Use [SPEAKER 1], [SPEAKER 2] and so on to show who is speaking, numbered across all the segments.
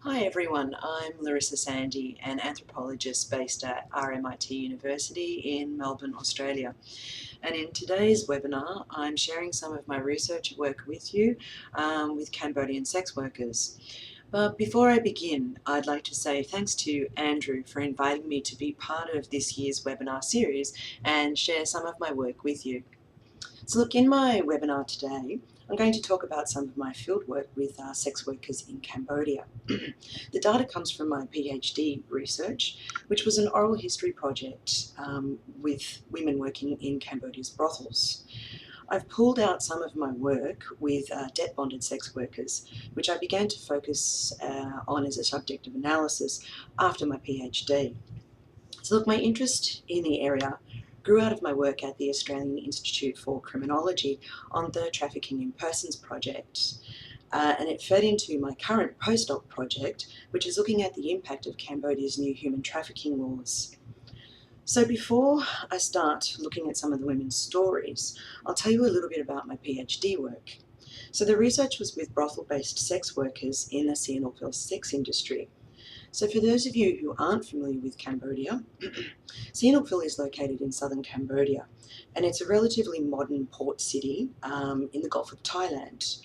[SPEAKER 1] Hi everyone, I'm Larissa Sandy, an anthropologist based at RMIT University in Melbourne, Australia. And in today's webinar, I'm sharing some of my research work with you with Cambodian sex workers. But before I begin, I'd like to say thanks to Andrew for inviting me to be part of this year's webinar series and share some of my work with you. So look, in my webinar today, I'm going to talk about some of my fieldwork with sex workers in Cambodia. The data comes from my PhD research, which was an oral history project with women working in Cambodia's brothels. I've pulled out some of my work with debt bonded sex workers, which I began to focus on as a subject of analysis after my PhD. So look, my interest in the area grew out of my work at the Australian Institute for Criminology on the Trafficking in Persons project. And it fed into my current postdoc project, which is looking at the impact of Cambodia's new human trafficking laws. So before I start looking at some of the women's stories, I'll tell you a little bit about my PhD work. So the research was with brothel-based sex workers in the Sihanoukville sex industry. So for those of you who aren't familiar with Cambodia, Sihanoukville is located in southern Cambodia, and it's a relatively modern port city in the Gulf of Thailand.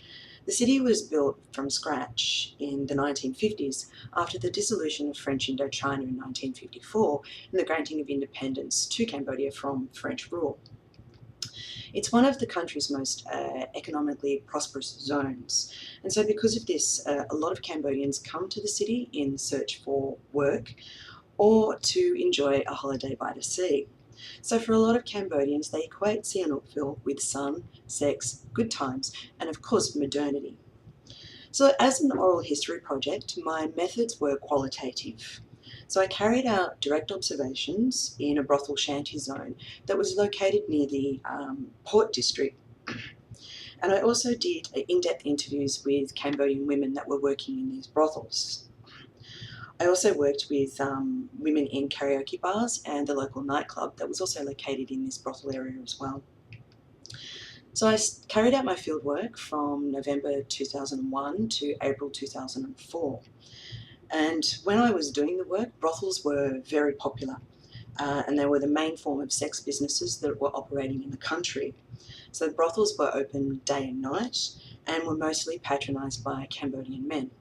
[SPEAKER 1] The city was built from scratch in the 1950s after the dissolution of French Indochina in 1954 and the granting of independence to Cambodia from French rule. It's one of the country's most economically prosperous zones. And so because of this, a lot of Cambodians come to the city in search for work or to enjoy a holiday by the sea. So for a lot of Cambodians, they equate Sihanoukville with sun, sex, good times, and of course modernity. So as an oral history project, my methods were qualitative. So I carried out direct observations in a brothel shanty zone that was located near the port district. And I also did in-depth interviews with Cambodian women that were working in these brothels. I also worked with women in karaoke bars and the local nightclub that was also located in this brothel area as well. So I carried out my fieldwork from November 2001 to April 2004. And when I was doing the work, brothels were very popular. And they were the main form of sex businesses that were operating in the country. So brothels were open day and night and were mostly patronised by Cambodian men.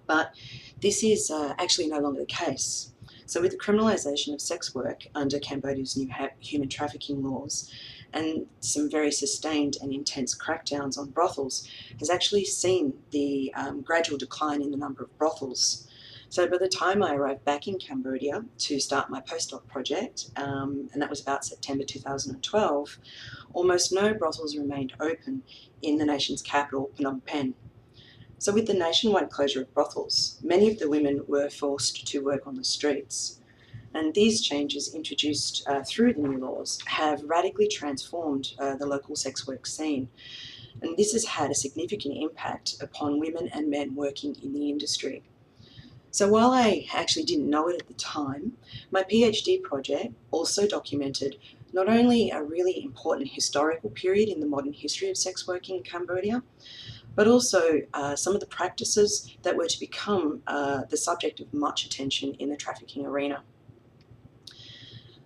[SPEAKER 1] But this is actually no longer the case. So with the criminalisation of sex work under Cambodia's new human trafficking laws and some very sustained and intense crackdowns on brothels has actually seen the gradual decline in the number of brothels. So by the time I arrived back in Cambodia to start my postdoc project, and that was about September 2012, almost no brothels remained open in the nation's capital, Phnom Penh. So with the nationwide closure of brothels, many of the women were forced to work on the streets. And these changes introduced through the new laws have radically transformed the local sex work scene. And this has had a significant impact upon women and men working in the industry. So while I actually didn't know it at the time, my PhD project also documented not only a really important historical period in the modern history of sex working in Cambodia, but also some of the practices that were to become the subject of much attention in the trafficking arena.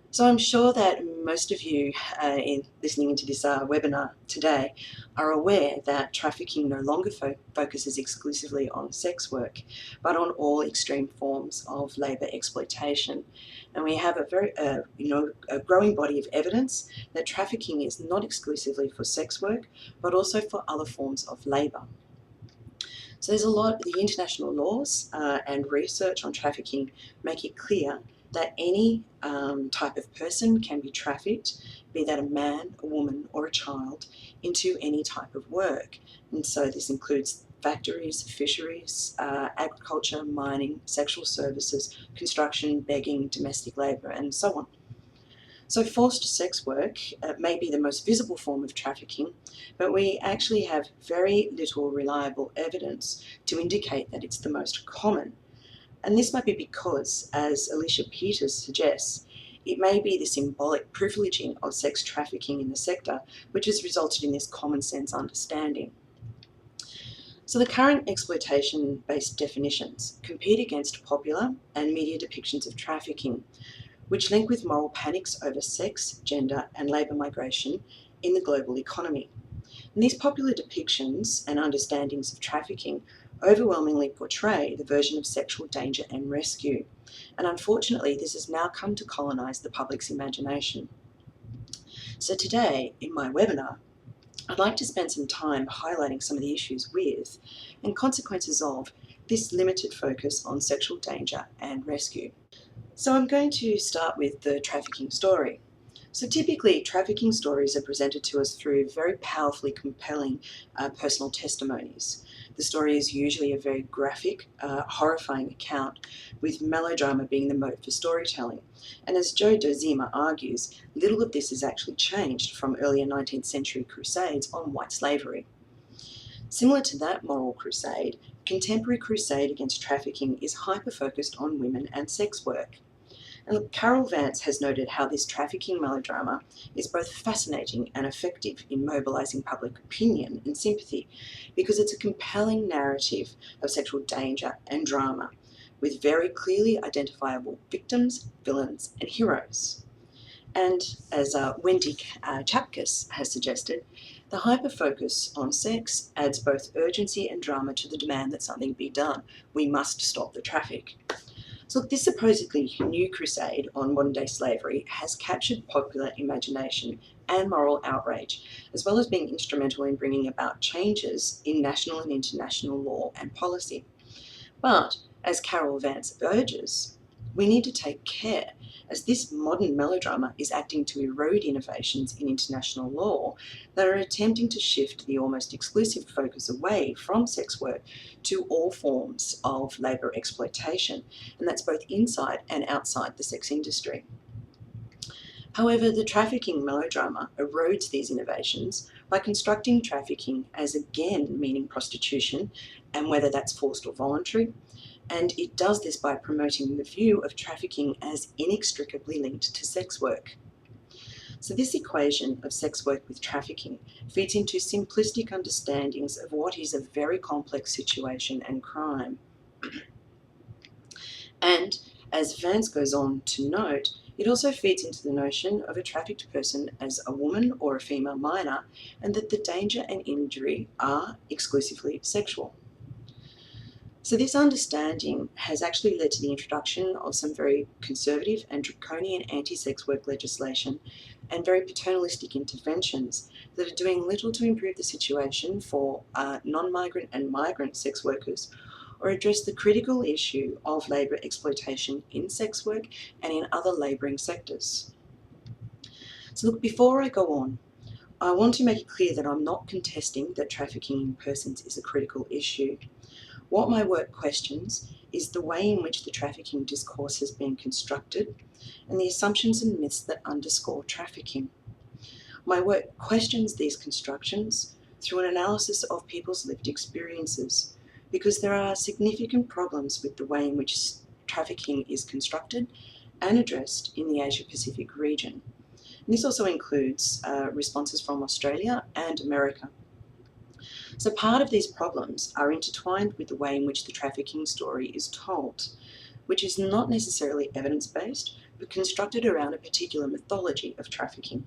[SPEAKER 1] So I'm sure that most of you in listening into this webinar today are aware that trafficking no longer focuses exclusively on sex work, but on all extreme forms of labour exploitation. And we have a growing body of evidence that trafficking is not exclusively for sex work, but also for other forms of labour. So there's a lot, the international laws and research on trafficking make it clear that any type of person can be trafficked, be that a man, a woman or a child, into any type of work. And so this includes factories, fisheries, agriculture, mining, sexual services, construction, begging, domestic labour and so on. So forced sex work may be the most visible form of trafficking, but we actually have very little reliable evidence to indicate that it's the most common. And this might be because, as Alicia Peters suggests, it may be the symbolic privileging of sex trafficking in the sector which has resulted in this common sense understanding. So the current exploitation-based definitions compete against popular and media depictions of trafficking, which link with moral panics over sex, gender, and labour migration in the global economy. And these popular depictions and understandings of trafficking overwhelmingly portray the version of sexual danger and rescue. And unfortunately, this has now come to colonise the public's imagination. So today, in my webinar, I'd like to spend some time highlighting some of the issues with and consequences of this limited focus on sexual danger and rescue. So I'm going to start with the trafficking story. So typically, trafficking stories are presented to us through very powerfully compelling personal testimonies. The story is usually a very graphic, horrifying account, with melodrama being the mode for storytelling. And as Joe Dozima argues, little of this has actually changed from earlier 19th century crusades on white slavery. Similar to that moral crusade, contemporary crusade against trafficking is hyper-focused on women and sex work. And Carol Vance has noted how this trafficking melodrama is both fascinating and effective in mobilising public opinion and sympathy, because it's a compelling narrative of sexual danger and drama, with very clearly identifiable victims, villains, and heroes. And as Wendy Chapkus has suggested, the hyper-focus on sex adds both urgency and drama to the demand that something be done. We must stop the traffic. So this supposedly new crusade on modern-day slavery has captured popular imagination and moral outrage, as well as being instrumental in bringing about changes in national and international law and policy. But, as Carol Vance urges, we need to take care, as this modern melodrama is acting to erode innovations in international law that are attempting to shift the almost exclusive focus away from sex work to all forms of labour exploitation, and that's both inside and outside the sex industry. However, the trafficking melodrama erodes these innovations by constructing trafficking as again meaning prostitution, and whether that's forced or voluntary, and it does this by promoting the view of trafficking as inextricably linked to sex work. So this equation of sex work with trafficking feeds into simplistic understandings of what is a very complex situation and crime. And as Vance goes on to note, it also feeds into the notion of a trafficked person as a woman or a female minor, and that the danger and injury are exclusively sexual. So this understanding has actually led to the introduction of some very conservative and draconian anti-sex work legislation and very paternalistic interventions that are doing little to improve the situation for non-migrant and migrant sex workers, or address the critical issue of labour exploitation in sex work and in other labouring sectors. So look, before I go on, I want to make it clear that I'm not contesting that trafficking in persons is a critical issue. What my work questions is the way in which the trafficking discourse has been constructed and the assumptions and myths that underscore trafficking. My work questions these constructions through an analysis of people's lived experiences, because there are significant problems with the way in which trafficking is constructed and addressed in the Asia-Pacific region. And this also includes responses from Australia and America. So part of these problems are intertwined with the way in which the trafficking story is told, which is not necessarily evidence-based, but constructed around a particular mythology of trafficking.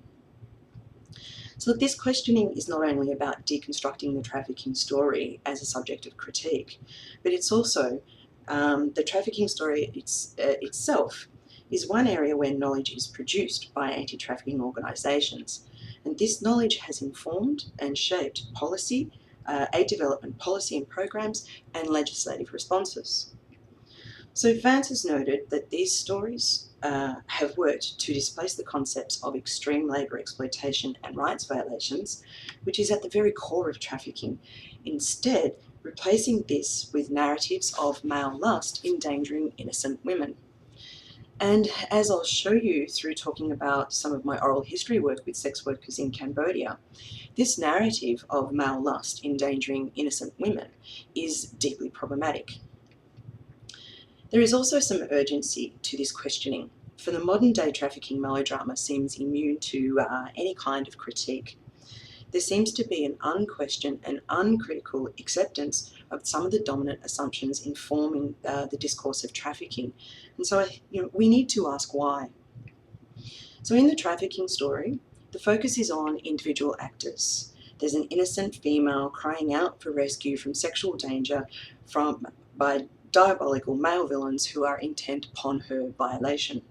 [SPEAKER 1] So this questioning is not only about deconstructing the trafficking story as a subject of critique, but it's also the trafficking story itself is one area where knowledge is produced by anti-trafficking organisations. And this knowledge has informed and shaped policy, aid development policy and programs, and legislative responses. So Vance has noted that these stories have worked to displace the concepts of extreme labour exploitation and rights violations, which is at the very core of trafficking, instead replacing this with narratives of male lust endangering innocent women. And as I'll show you through talking about some of my oral history work with sex workers in Cambodia, this narrative of male lust endangering innocent women is deeply problematic. There is also some urgency to this questioning, for the modern day trafficking melodrama seems immune to any kind of critique. there seems to be an unquestioned and uncritical acceptance of some of the dominant assumptions informing the discourse of trafficking. And so we need to ask why. So in the trafficking story, the focus is on individual actors. There's an innocent female crying out for rescue from sexual danger by diabolical male villains who are intent upon her violation.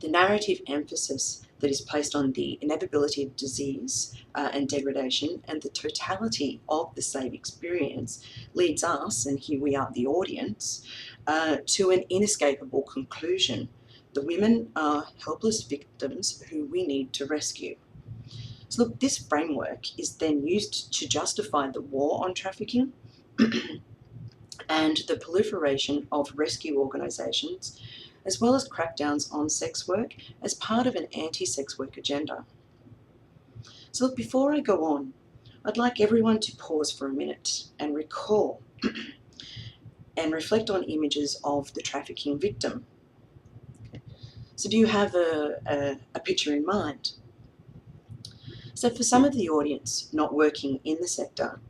[SPEAKER 1] The narrative emphasis that is placed on the inevitability of disease and degradation and the totality of the slave experience leads us, and here we are the audience, to an inescapable conclusion. The women are helpless victims who we need to rescue. So look, this framework is then used to justify the war on trafficking and the proliferation of rescue organisations, as well as crackdowns on sex work as part of an anti-sex work agenda. So look, before I go on, I'd like everyone to pause for a minute and recall and reflect on images of the trafficking victim. So do you have a picture in mind? So for some of the audience not working in the sector,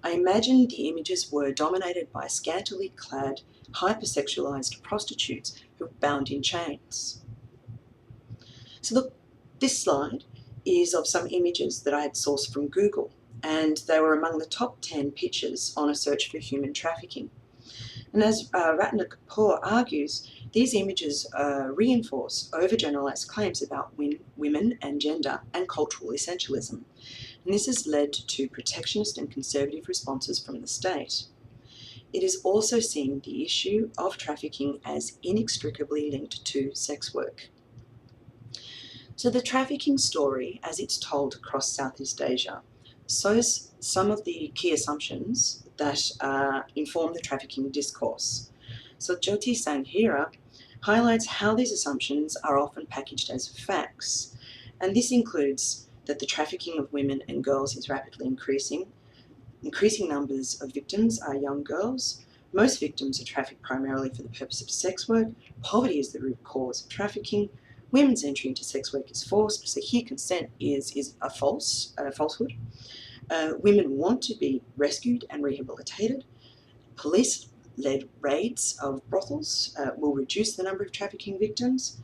[SPEAKER 1] I imagine the images were dominated by scantily clad, hypersexualized prostitutes who were bound in chains. So look, this slide is of some images that I had sourced from Google, and they were among the top 10 pictures on a search for human trafficking. And as Ratnakapur argues, these images reinforce overgeneralized claims about women and gender and cultural essentialism. And this has led to protectionist and conservative responses from the state. It is also seeing the issue of trafficking as inextricably linked to sex work. So the trafficking story, as it's told across Southeast Asia, shows some of the key assumptions that inform the trafficking discourse. So Jyoti Sanghera highlights how these assumptions are often packaged as facts, and this includes that the trafficking of women and girls is rapidly increasing. Increasing numbers of victims are young girls. Most victims are trafficked primarily for the purpose of sex work. Poverty is the root cause of trafficking. Women's entry into sex work is forced, so here consent is a falsehood. Women want to be rescued and rehabilitated. Police-led raids of brothels will reduce the number of trafficking victims,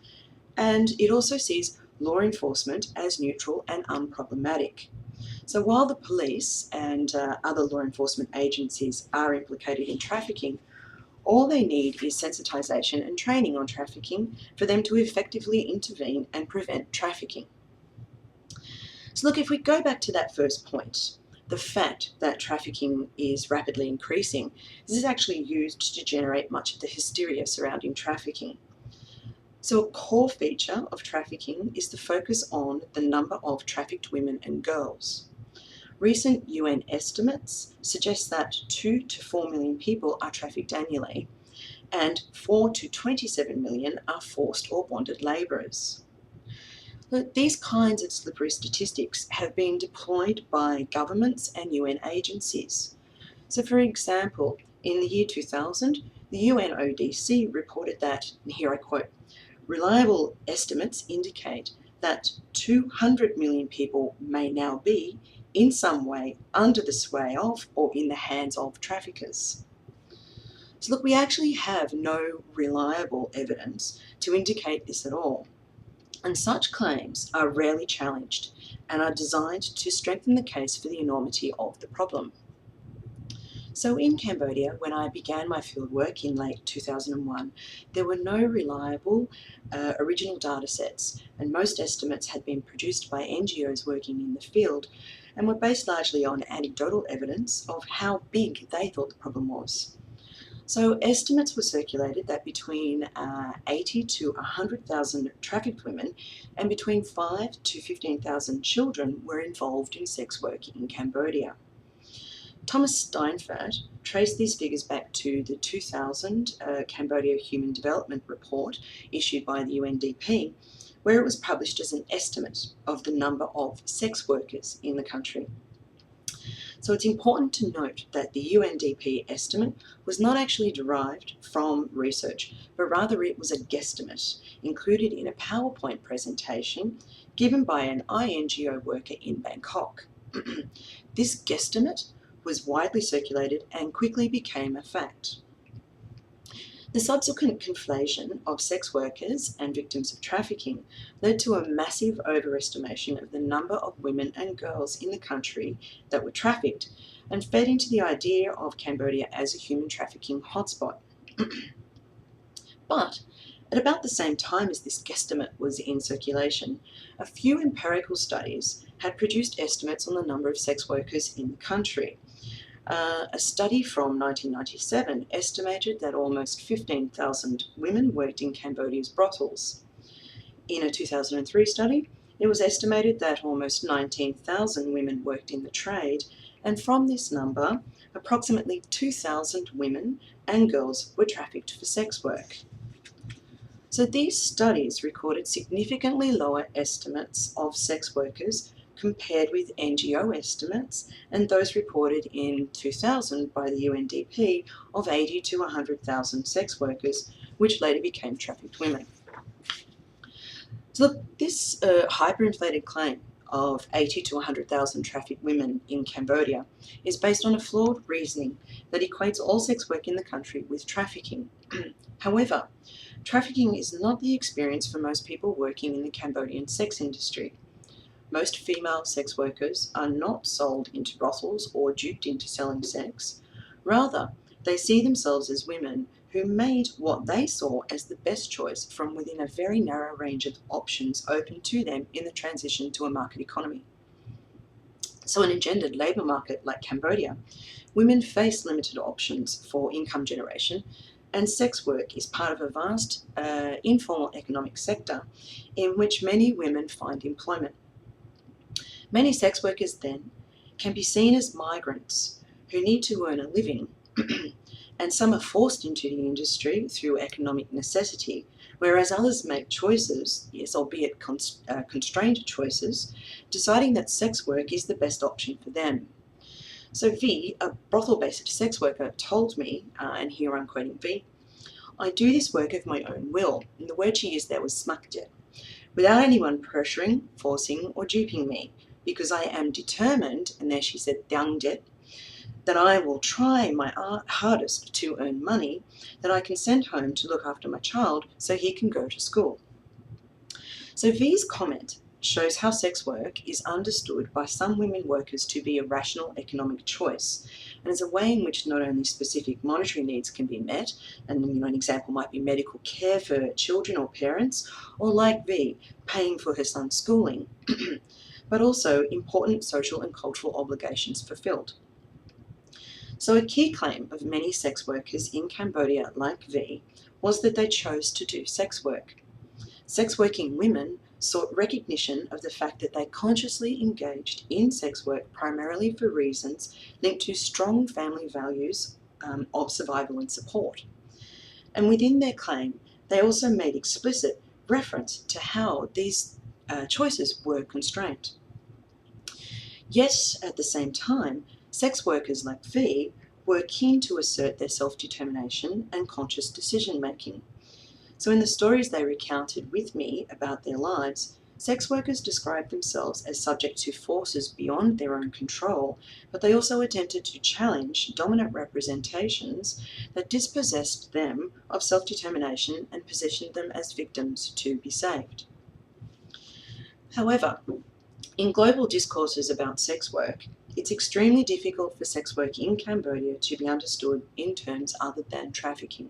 [SPEAKER 1] and it also sees law enforcement as neutral and unproblematic. So while the police and other law enforcement agencies are implicated in trafficking, all they need is sensitisation and training on trafficking for them to effectively intervene and prevent trafficking. So look, if we go back to that first point, the fact that trafficking is rapidly increasing, this is actually used to generate much of the hysteria surrounding trafficking. So a core feature of trafficking is the focus on the number of trafficked women and girls. Recent UN estimates suggest that 2 to 4 million people are trafficked annually, and 4 to 27 million are forced or bonded labourers. These kinds of slippery statistics have been deployed by governments and UN agencies. So for example, in the year 2000, the UNODC reported that, and here I quote, reliable estimates indicate that 200 million people may now be, in some way, under the sway of or in the hands of traffickers. So look, we actually have no reliable evidence to indicate this at all. And such claims are rarely challenged and are designed to strengthen the case for the enormity of the problem. So in Cambodia, when I began my fieldwork in late 2001, there were no reliable original data sets, and most estimates had been produced by NGOs working in the field and were based largely on anecdotal evidence of how big they thought the problem was. So estimates were circulated that between 80 to 100,000 trafficked women and between 5 to 15,000 children were involved in sex work in Cambodia. Thomas Steinfurt traced these figures back to the 2000 Cambodia Human Development Report issued by the UNDP, where it was published as an estimate of the number of sex workers in the country. So it's important to note that the UNDP estimate was not actually derived from research, but rather it was a guesstimate included in a PowerPoint presentation given by an INGO worker in Bangkok. This guesstimate was widely circulated and quickly became a fact. The subsequent conflation of sex workers and victims of trafficking led to a massive overestimation of the number of women and girls in the country that were trafficked, and fed into the idea of Cambodia as a human trafficking hotspot. But at about the same time as this guesstimate was in circulation, a few empirical studies had produced estimates on the number of sex workers in the country. A study from 1997 estimated that almost 15,000 women worked in Cambodia's brothels. In a 2003 study, it was estimated that almost 19,000 women worked in the trade, and from this number, approximately 2,000 women and girls were trafficked for sex work. So these studies recorded significantly lower estimates of sex workers compared with NGO estimates and those reported in 2000 by the UNDP of 80 to 100,000 sex workers, which later became trafficked women. So look, this hyperinflated claim of 80 to 100,000 trafficked women in Cambodia is based on a flawed reasoning that equates all sex work in the country with trafficking. However, trafficking is not the experience for most people working in the Cambodian sex industry. Most female sex workers are not sold into brothels or duped into selling sex. Rather, they see themselves as women who made what they saw as the best choice from within a very narrow range of options open to them in the transition to a market economy. So in a gendered labour market like Cambodia, women face limited options for income generation, and sex work is part of a vast informal economic sector in which many women find employment. Many sex workers then can be seen as migrants who need to earn a living, and some are forced into the industry through economic necessity, whereas others make choices, yes, albeit constrained choices, deciding that sex work is the best option for them. So V, a brothel-based sex worker, told me, and here I'm quoting V, "I do this work of my own will," and the word she used there was smakjet, "without anyone pressuring, forcing or duping me, because I am determined," and there she said "dangjet," "that I will try my hardest to earn money that I can send home to look after my child so he can go to school." So V's comment shows how sex work is understood by some women workers to be a rational economic choice, and as a way in which not only specific monetary needs can be met, and an example might be medical care for children or parents, or like V, paying for her son's schooling, but also important social and cultural obligations fulfilled. So a key claim of many sex workers in Cambodia, like V, was that they chose to do sex work. Sex working women sought recognition of the fact that they consciously engaged in sex work primarily for reasons linked to strong family values of survival and support. And within their claim, they also made explicit reference to how these choices were constrained. Yet, at the same time, sex workers like V were keen to assert their self-determination and conscious decision-making. So in the stories they recounted with me about their lives, sex workers described themselves as subject to forces beyond their own control, but they also attempted to challenge dominant representations that dispossessed them of self-determination and positioned them as victims to be saved. However, in global discourses about sex work, it's extremely difficult for sex work in Cambodia to be understood in terms other than trafficking.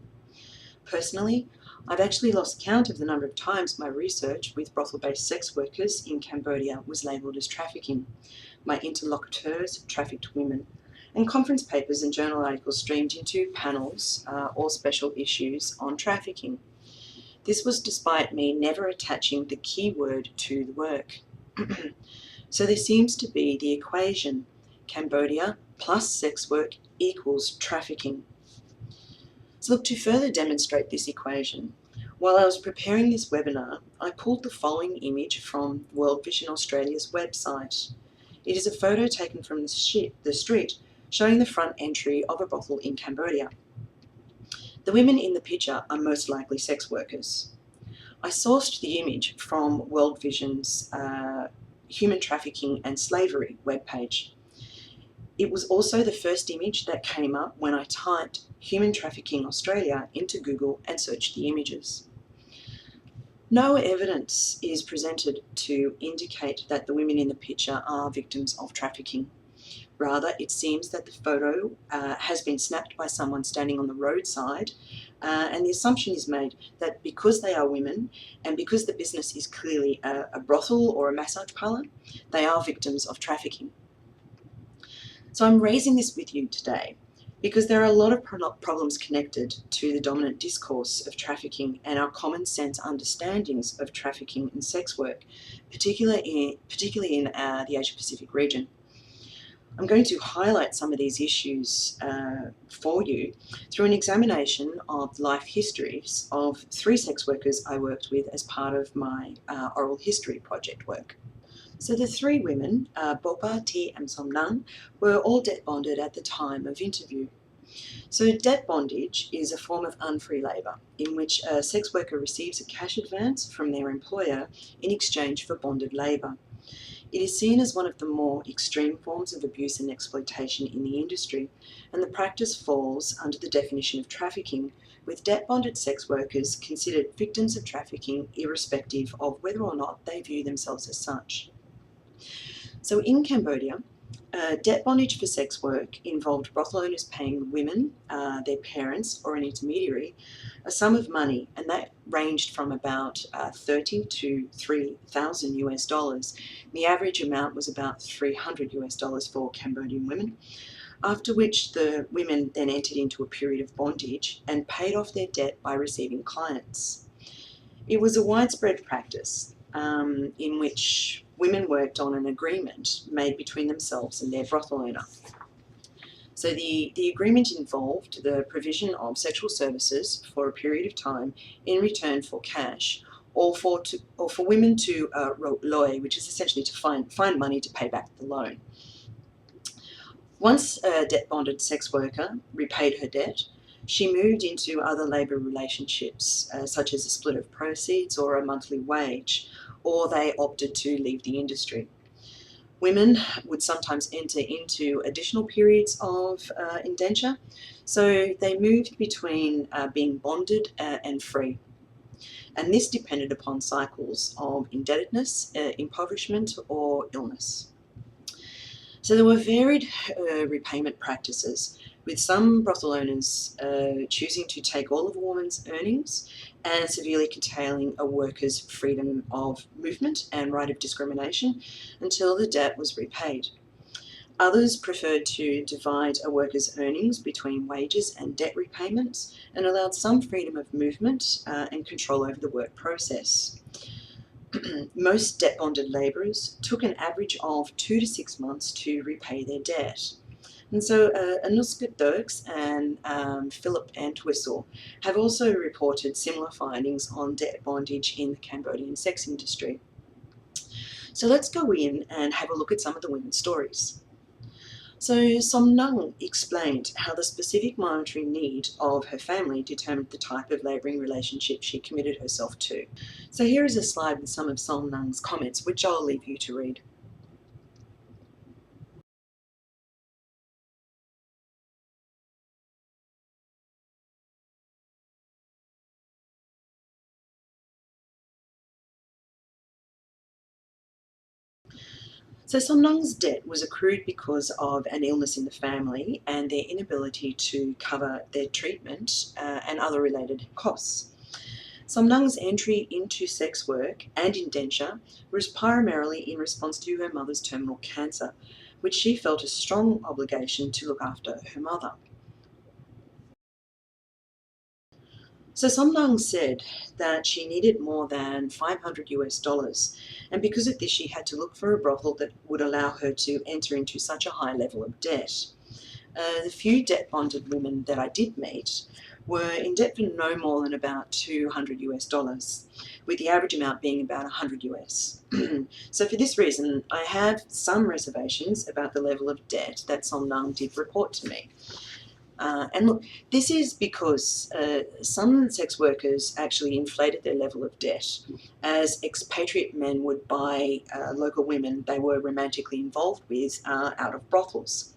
[SPEAKER 1] Personally, I've actually lost count of the number of times my research with brothel-based sex workers in Cambodia was labelled as trafficking, my interlocutors trafficked women, and conference papers and journal articles streamed into panels or special issues on trafficking. This was despite me never attaching the key word to the work. So there seems to be the equation: Cambodia plus sex work equals trafficking. So look, to further demonstrate this equation, while I was preparing this webinar, I pulled the following image from World Vision Australia's website. It is a photo taken from the street showing the front entry of a brothel in Cambodia. The women in the picture are most likely sex workers. I sourced the image from World Vision's Human Trafficking and Slavery webpage. It was also the first image that came up when I typed Human Trafficking Australia into Google and searched the images. No evidence is presented to indicate that the women in the picture are victims of trafficking. Rather, it seems that the photo has been snapped by someone standing on the roadside, and the assumption is made that because they are women and because the business is clearly a brothel or a massage parlour, they are victims of trafficking. So I'm raising this with you today because there are a lot of problems connected to the dominant discourse of trafficking and our common sense understandings of trafficking and sex work, particularly in the Asia Pacific region. I'm going to highlight some of these issues for you through an examination of life histories of 3 sex workers I worked with as part of my oral history project work. So the 3 women, Bopa, T and Somnang, were all debt bonded at the time of interview. So debt bondage is a form of unfree labour in which a sex worker receives a cash advance from their employer in exchange for bonded labour. It is seen as one of the more extreme forms of abuse and exploitation in the industry, and the practice falls under the definition of trafficking, with debt-bonded sex workers considered victims of trafficking irrespective of whether or not they view themselves as such. So in Cambodia, debt bondage for sex work involved brothel owners paying women, their parents or an intermediary, a sum of money, and that ranged from about 30 to 3,000 US dollars. The average amount was about 300 US dollars for Cambodian women, after which the women then entered into a period of bondage and paid off their debt by receiving clients. It was a widespread practice in which women worked on an agreement made between themselves and their brothel owner. So the agreement involved the provision of sexual services for a period of time in return for cash, or for women to loy, which is essentially to find money to pay back the loan. Once a debt-bonded sex worker repaid her debt, she moved into other labour relationships, such as a split of proceeds or a monthly wage, or they opted to leave the industry. Women would sometimes enter into additional periods of indenture, so they moved between being bonded and free. And this depended upon cycles of indebtedness, impoverishment, or illness. So there were varied repayment practices, with some brothel owners choosing to take all of a woman's earnings and severely curtailing a worker's freedom of movement and right of discrimination until the debt was repaid. Others preferred to divide a worker's earnings between wages and debt repayments and allowed some freedom of movement and control over the work process. Most debt-bonded labourers took an average of 2 to 6 months to repay their debt. And so Anuska Dirks and Philip Entwistle have also reported similar findings on debt bondage in the Cambodian sex industry. So let's go in and have a look at some of the women's stories. So Somnang explained how the specific monetary need of her family determined the type of labouring relationship she committed herself to. So here is a slide with some of Somnang's comments, which I'll leave you to read. So Somnang's debt was accrued because of an illness in the family and their inability to cover their treatment and other related costs. Somnang's entry into sex work and indenture was primarily in response to her mother's terminal cancer, which she felt a strong obligation to look after her mother. So Somnang said that she needed more than 500 US dollars, and because of this she had to look for a brothel that would allow her to enter into such a high level of debt. The few debt-bonded women that I did meet were in debt for no more than about 200 US dollars, with the average amount being about 100 US. So for this reason, I have some reservations about the level of debt that Somnang did report to me. And look, this is because some sex workers actually inflated their level of debt, as expatriate men would buy local women they were romantically involved with out of brothels.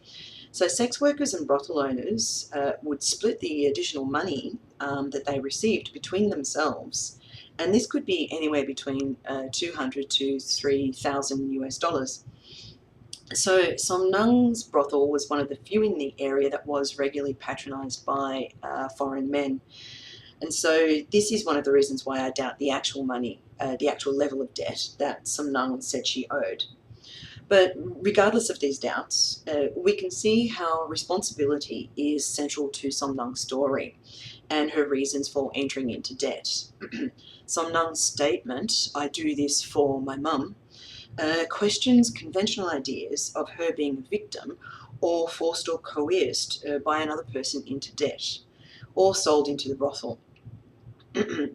[SPEAKER 1] So sex workers and brothel owners would split the additional money that they received between themselves, and this could be anywhere between 200 to 3,000 US dollars. So Somnang's brothel was one of the few in the area that was regularly patronised by foreign men. And so this is one of the reasons why I doubt the actual money, the actual level of debt that Somnang said she owed. But regardless of these doubts, we can see how responsibility is central to Somnang's story and her reasons for entering into debt. Somnang's statement, "I do this for my mum," questions conventional ideas of her being a victim or forced or coerced by another person into debt or sold into the brothel.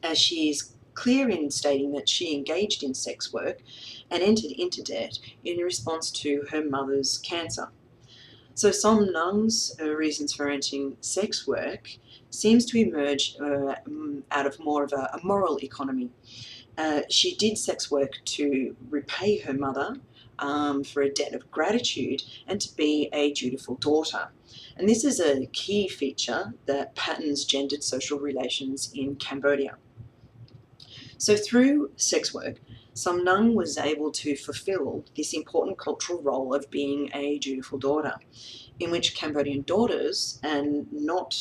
[SPEAKER 1] As she is clear in stating that she engaged in sex work and entered into debt in response to her mother's cancer. So Somnang's reasons for entering sex work seems to emerge out of more of a moral economy. She did sex work to repay her mother for a debt of gratitude and to be a dutiful daughter. And this is a key feature that patterns gendered social relations in Cambodia. So through sex work, Somnang was able to fulfill this important cultural role of being a dutiful daughter, in which Cambodian daughters, and not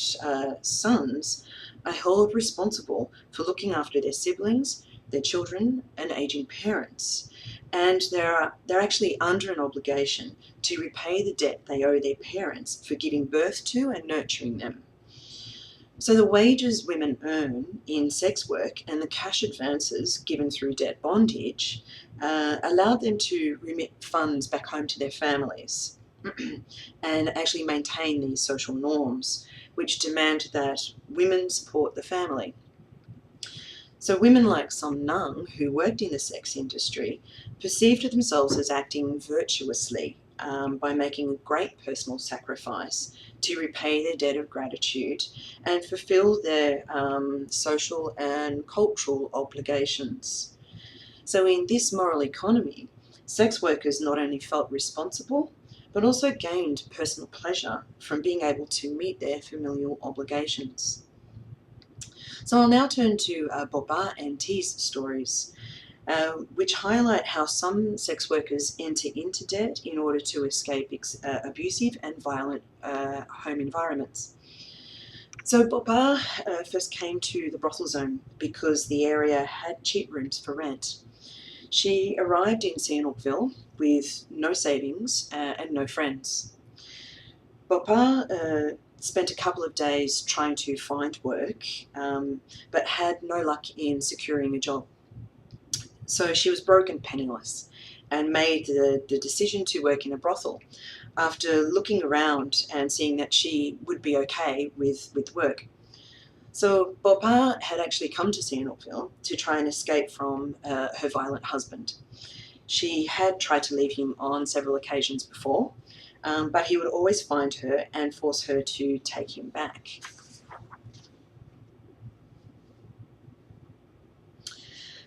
[SPEAKER 1] sons, are held responsible for looking after their siblings, their children, and aging parents. And they're actually under an obligation to repay the debt they owe their parents for giving birth to and nurturing them. So the wages women earn in sex work and the cash advances given through debt bondage allow them to remit funds back home to their families and actually maintain these social norms, which demand that women support the family. So women like Somnang, who worked in the sex industry, perceived themselves as acting virtuously by making a great personal sacrifice to repay their debt of gratitude and fulfill their social and cultural obligations. So in this moral economy, sex workers not only felt responsible, but also gained personal pleasure from being able to meet their familial obligations. So I'll now turn to Boba and T's stories, which highlight how some sex workers enter into debt in order to escape abusive and violent home environments. So Boba first came to the brothel zone because the area had cheap rooms for rent. She arrived in Sihanoukville with no savings and no friends. Boba spent a couple of days trying to find work, but had no luck in securing a job. So she was broke and penniless and made the decision to work in a brothel after looking around and seeing that she would be okay with work. So Boba had actually come to Sihanoukville to try and escape from her violent husband. She had tried to leave him on several occasions before, but he would always find her and force her to take him back.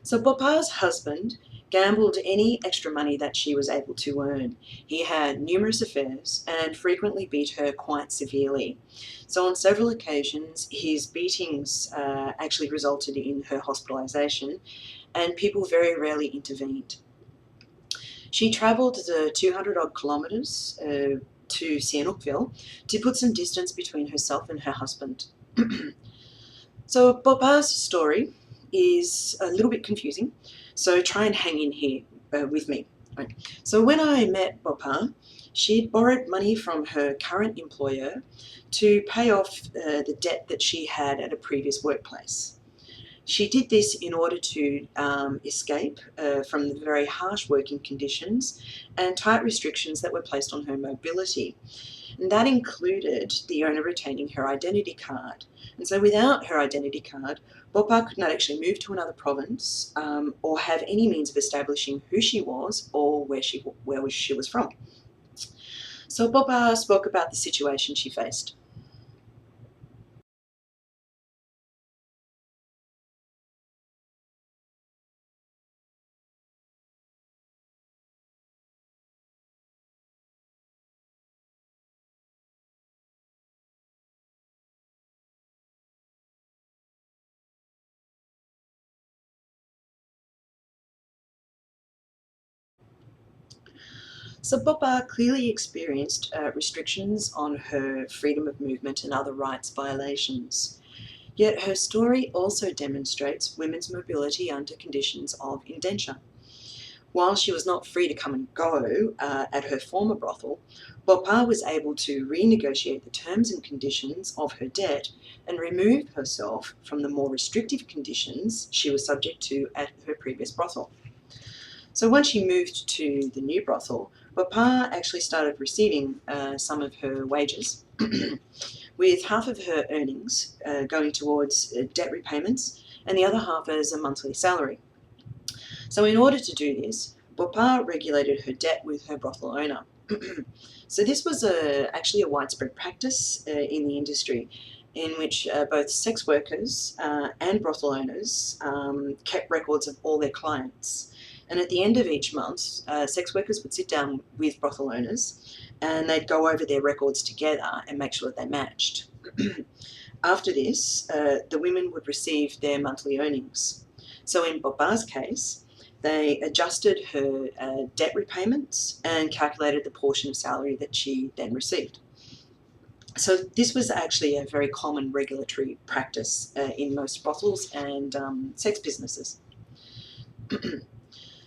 [SPEAKER 1] So Bopa's husband gambled any extra money that she was able to earn. He had numerous affairs and frequently beat her quite severely. So on several occasions, his beatings actually resulted in her hospitalisation, and people very rarely intervened. She travelled the 200 odd kilometres to Sihanoukville to put some distance between herself and her husband. So Bopa's story is a little bit confusing, so try and hang in here with me. Right. So when I met Bopa, she'd borrowed money from her current employer to pay off the debt that she had at a previous workplace. She did this in order to escape from the very harsh working conditions and tight restrictions that were placed on her mobility. And that included the owner retaining her identity card. And so without her identity card, Bopa could not actually move to another province or have any means of establishing who she was or where she was from. So Bopa spoke about the situation she faced. So Bopa clearly experienced restrictions on her freedom of movement and other rights violations. Yet her story also demonstrates women's mobility under conditions of indenture. While she was not free to come and go at her former brothel, Bopa was able to renegotiate the terms and conditions of her debt and remove herself from the more restrictive conditions she was subject to at her previous brothel. So once she moved to the new brothel, Bopa actually started receiving some of her wages, with half of her earnings going towards debt repayments and the other half as a monthly salary. So in order to do this, Bopa regulated her debt with her brothel owner. So this was actually a widespread practice in the industry, in which both sex workers and brothel owners kept records of all their clients. And at the end of each month, sex workers would sit down with brothel owners and they'd go over their records together and make sure that they matched. After this, the women would receive their monthly earnings. So in Bopa's case, they adjusted her debt repayments and calculated the portion of salary that she then received. So this was actually a very common regulatory practice in most brothels and sex businesses.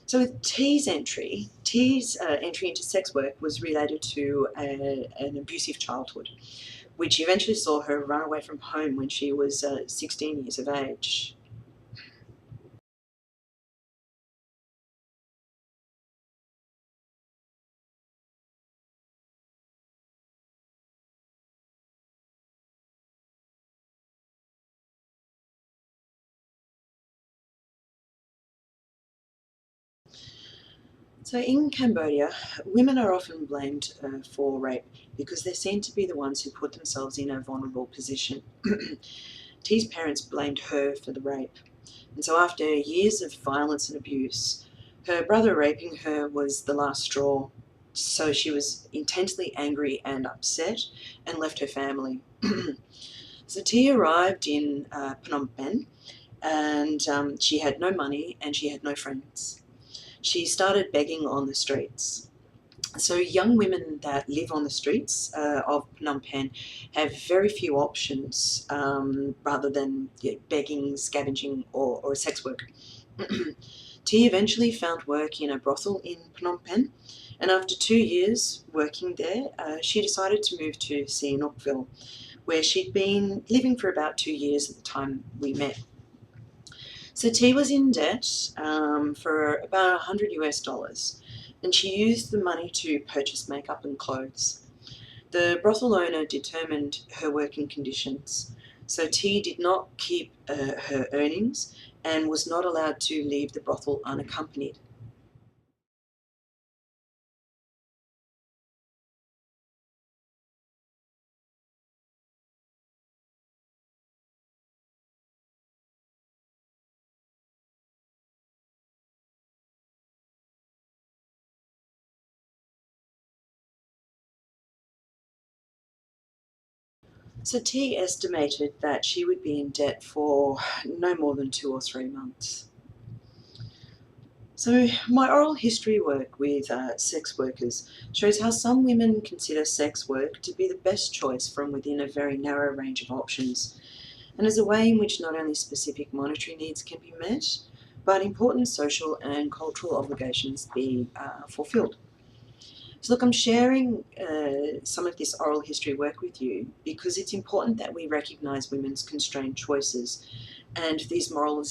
[SPEAKER 1] So with T's entry into sex work was related to an abusive childhood, which eventually saw her run away from home when she was 16 years of age. So in Cambodia, women are often blamed for rape because they're seen to be the ones who put themselves in a vulnerable position. T's parents blamed her for the rape. And so after years of violence and abuse, her brother raping her was the last straw. So she was intensely angry and upset and left her family. So T arrived in Phnom Penh, and she had no money and she had no friends. She started begging on the streets. So young women that live on the streets of Phnom Penh have very few options rather than begging, scavenging, or sex work. T eventually found work in a brothel in Phnom Penh, and after 2 years working there, she decided to move to Sihanoukville, where she'd been living for about 2 years at the time we met. So T was in debt for about $100 and she used the money to purchase makeup and clothes. The brothel owner determined her working conditions, so T did not keep her earnings and was not allowed to leave the brothel unaccompanied. So T estimated that she would be in debt for no more than 2 or 3 months. So my oral history work with sex workers shows how some women consider sex work to be the best choice from within a very narrow range of options, and as a way in which not only specific monetary needs can be met, but important social and cultural obligations be fulfilled. So look, I'm sharing some of this oral history work with you because it's important that we recognise women's constrained choices and these moral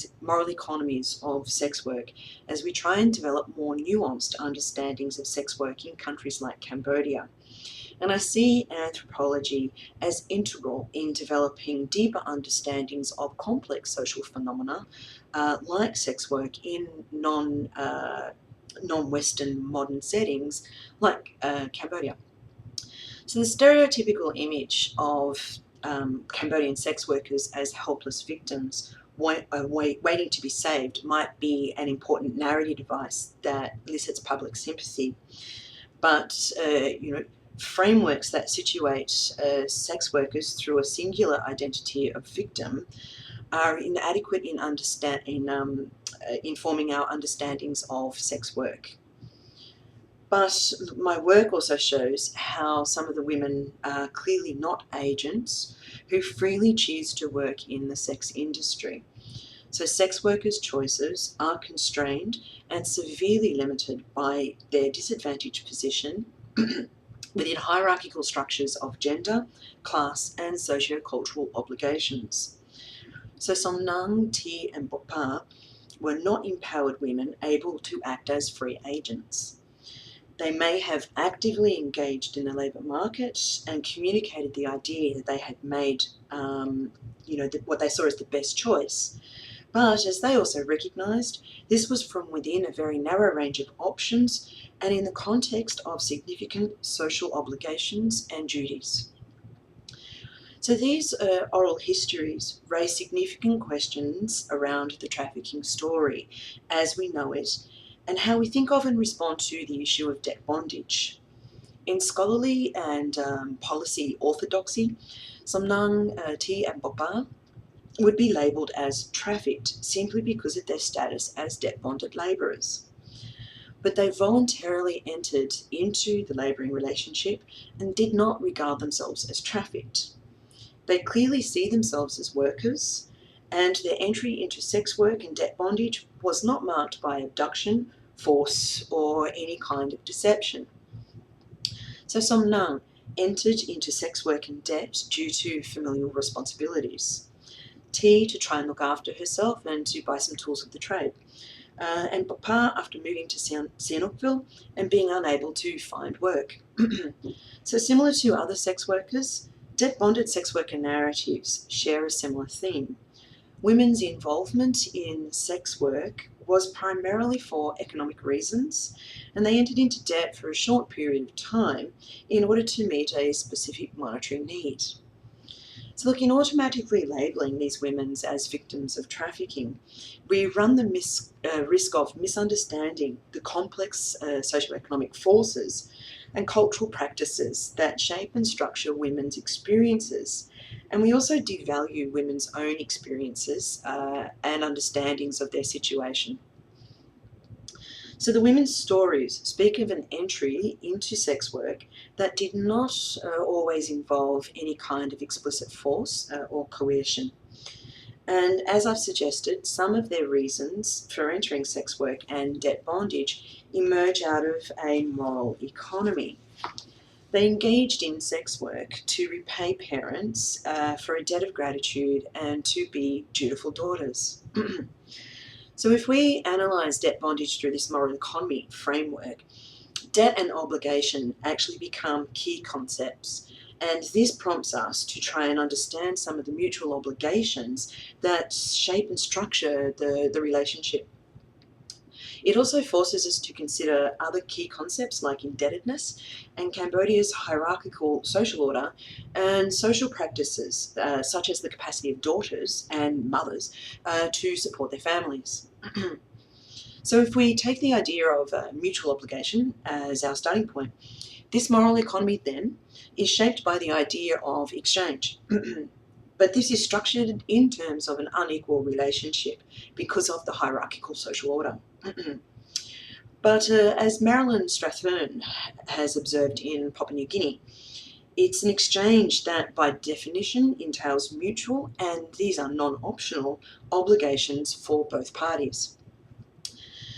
[SPEAKER 1] economies of sex work as we try and develop more nuanced understandings of sex work in countries like Cambodia. And I see anthropology as integral in developing deeper understandings of complex social phenomena like sex work in non-Western modern settings like Cambodia. So the stereotypical image of Cambodian sex workers as helpless victims waiting to be saved might be an important narrative device that elicits public sympathy. But frameworks that situate sex workers through a singular identity of victim are inadequate in informing our understandings of sex work. But my work also shows how some of the women are clearly not agents who freely choose to work in the sex industry. So sex workers' choices are constrained and severely limited by their disadvantaged position within hierarchical structures of gender, class, and socio-cultural obligations. So Somnang, T, and Bopa were not empowered women able to act as free agents. They may have actively engaged in the labour market and communicated the idea that they had made, what they saw as the best choice. But as they also recognised, this was from within a very narrow range of options and in the context of significant social obligations and duties. So these oral histories raise significant questions around the trafficking story as we know it, and how we think of and respond to the issue of debt bondage. In scholarly and policy orthodoxy, Somnang, T and Bopa would be labelled as trafficked simply because of their status as debt bonded labourers. But they voluntarily entered into the labouring relationship and did not regard themselves as trafficked. They clearly see themselves as workers, and their entry into sex work and debt bondage was not marked by abduction, force, or any kind of deception. So Somnang entered into sex work and debt due to familial responsibilities. T, to try and look after herself and to buy some tools of the trade. And Papa, after moving to Sihanoukville and being unable to find work. So similar to other sex workers, debt-bonded sex worker narratives share a similar theme. Women's involvement in sex work was primarily for economic reasons, and they entered into debt for a short period of time in order to meet a specific monetary need. So look, in automatically labelling these women as victims of trafficking, we run the risk of misunderstanding the complex socioeconomic forces and cultural practices that shape and structure women's experiences. And we also devalue women's own experiences and understandings of their situation. So the women's stories speak of an entry into sex work that did not always involve any kind of explicit force or coercion. And as I've suggested, some of their reasons for entering sex work and debt bondage emerge out of a moral economy. They engaged in sex work to repay parents for a debt of gratitude and to be dutiful daughters. So if we analyse debt bondage through this moral economy framework, debt and obligation actually become key concepts. And this prompts us to try and understand some of the mutual obligations that shape and structure the relationship. It also forces us to consider other key concepts like indebtedness and Cambodia's hierarchical social order and social practices such as the capacity of daughters and mothers to support their families. So if we take the idea of mutual obligation as our starting point, this moral economy then is shaped by the idea of exchange. But this is structured in terms of an unequal relationship because of the hierarchical social order. But as Marilyn Strathern has observed in Papua New Guinea, it's an exchange that by definition entails mutual, and these are non-optional, obligations for both parties.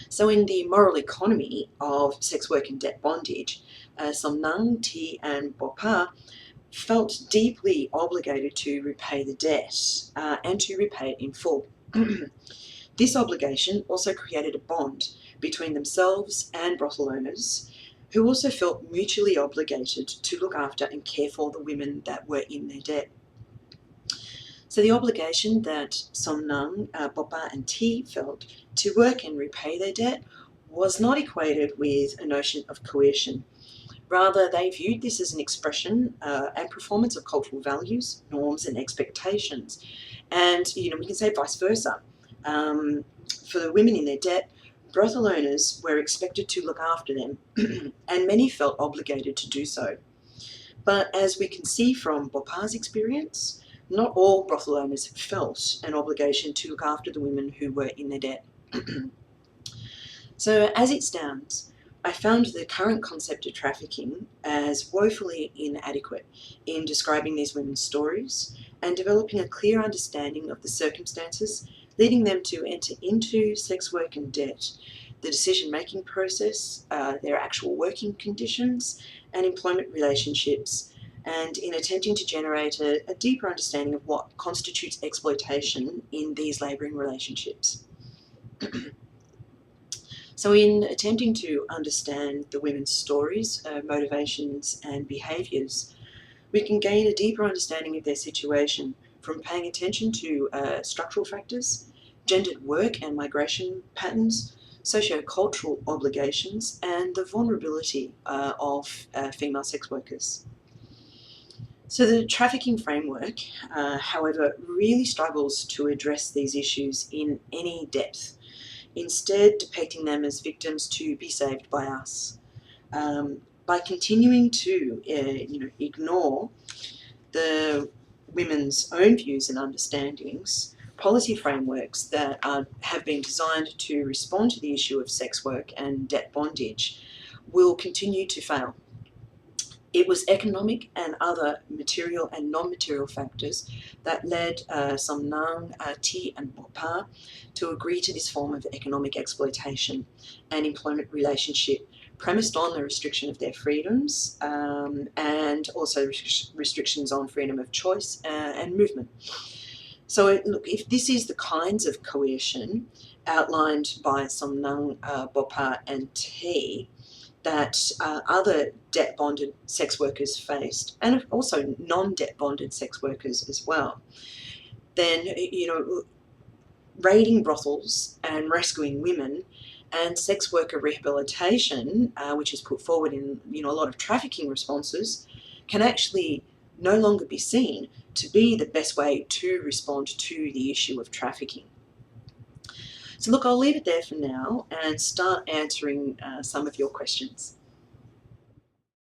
[SPEAKER 1] So in the moral economy of sex work and debt bondage, Somnang, T and Bopa felt deeply obligated to repay the debt and to repay it in full. This obligation also created a bond between themselves and brothel owners, who also felt mutually obligated to look after and care for the women that were in their debt. So the obligation that Somnang, Bopa and T felt to work and repay their debt was not equated with a notion of coercion. Rather, they viewed this as an expression and performance of cultural values, norms and expectations. And, we can say vice versa. For the women in their debt, brothel owners were expected to look after them, and many felt obligated to do so. But as we can see from Bopa's experience, not all brothel owners felt an obligation to look after the women who were in their debt. So as it stands, I found the current concept of trafficking as woefully inadequate in describing these women's stories and developing a clear understanding of the circumstances leading them to enter into sex work and debt, the decision-making process, their actual working conditions and employment relationships, and in attempting to generate a deeper understanding of what constitutes exploitation in these labouring relationships. So in attempting to understand the women's stories, motivations and behaviours, we can gain a deeper understanding of their situation from paying attention to structural factors, gendered work and migration patterns, socio-cultural obligations, and the vulnerability of female sex workers. So the trafficking framework, however, really struggles to address these issues in any depth, instead depicting them as victims to be saved by us. By continuing to ignore the women's own views and understandings, policy frameworks that have been designed to respond to the issue of sex work and debt bondage will continue to fail. It was economic and other material and non-material factors that led Somnang, T and Bopa to agree to this form of economic exploitation and employment relationship premised on the restriction of their freedoms and also restrictions on freedom of choice and movement. So look, if this is the kinds of coercion outlined by Somnang, Bopa and T, that other debt-bonded sex workers faced, and also non-debt bonded sex workers as well, then, raiding brothels and rescuing women and sex worker rehabilitation, which is put forward in a lot of trafficking responses, can actually no longer be seen to be the best way to respond to the issue of trafficking. So look, I'll leave it there for now and start answering some of your questions.